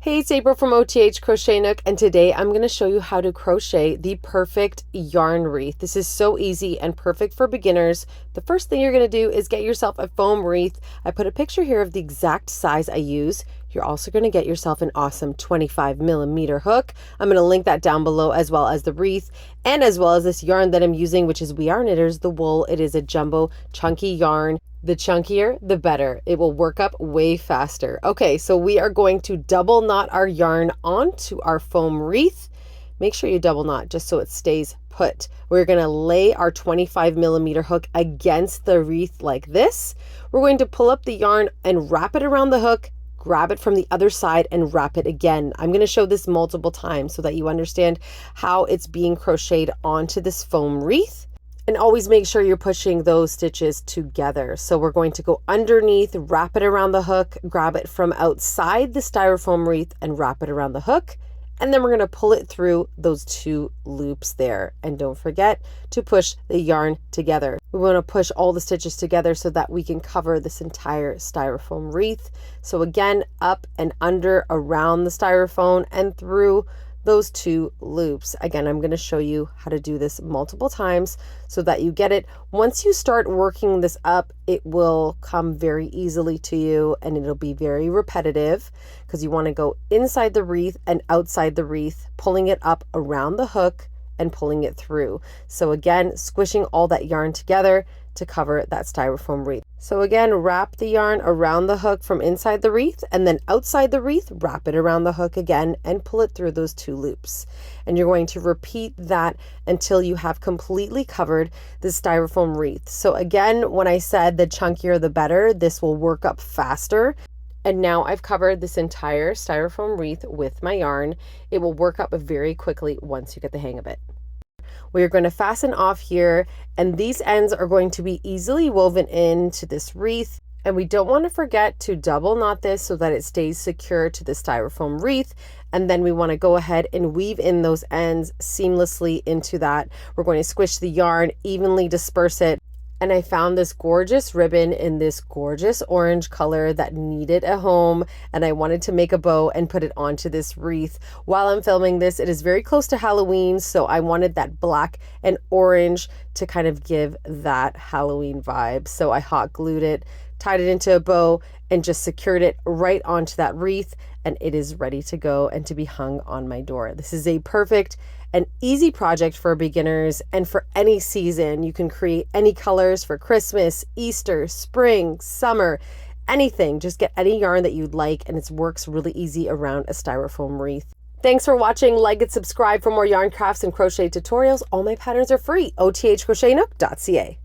Hey, it's April from OTH Crochet Nook, and today I'm going to show you how to crochet the perfect yarn wreath. This is so easy and perfect for beginners. The first thing you're going to do is get yourself a foam wreath. I put a picture here of the exact size I use. You're also going to get yourself an awesome 25mm hook. I'm going to link that down below, as well as the wreath and as well as this yarn that I'm using, which is We Are Knitters, the wool. It is a jumbo chunky yarn. The chunkier, the better. It will work up way faster. Okay, so we are going to double knot our yarn onto our foam wreath. Make sure you double knot just so it stays put. We're going to lay our 25mm hook against the wreath like this. We're going to pull up the yarn and wrap it around the hook, grab it from the other side and wrap it again. I'm going to show this multiple times so that you understand how it's being crocheted onto this foam wreath. And always make sure you're pushing those stitches together. So we're going to go underneath, wrap it around the hook, grab it from outside the styrofoam wreath and wrap it around the hook. And then we're going to pull it through those two loops there. And don't forget to push the yarn together. We want to push all the stitches together so that we can cover this entire styrofoam wreath. So again, up and under, around the styrofoam and through those two loops. Again, I'm going to show you how to do this multiple times so that you get it. Once you start working this up, it will come very easily to you and it'll be very repetitive because you want to go inside the wreath and outside the wreath, pulling it up around the hook and pulling it through. So again, squishing all that yarn together to cover that styrofoam wreath. So again, wrap the yarn around the hook from inside the wreath and then outside the wreath, wrap it around the hook again and pull it through those two loops. And you're going to repeat that until you have completely covered the styrofoam wreath. So again, when I said the chunkier the better, this will work up faster. And now I've covered this entire styrofoam wreath with my yarn. It will work up very quickly once you get the hang of it. We're going to fasten off here, and these ends are going to be easily woven into this wreath. And we don't want to forget to double knot this so that it stays secure to the styrofoam wreath. And then we want to go ahead and weave in those ends seamlessly into that. We're going to squish the yarn, evenly disperse it. And I found this gorgeous ribbon in this gorgeous orange color that needed a home, and I wanted to make a bow and put it onto this wreath. While I'm filming this, it is very close to Halloween, so I wanted that black and orange to kind of give that Halloween vibe. So I hot glued it, tied it into a bow, and just secured it right onto that wreath, and it is ready to go and to be hung on my door. This is a perfect and easy project for beginners and for any season. You can create any colors for Christmas, Easter, spring, summer, anything. Just get any yarn that you'd like, and it works really easy around a styrofoam wreath. Thanks for watching. Like and subscribe for more yarn crafts and crochet tutorials. All my patterns are free. othcrochetnook.ca.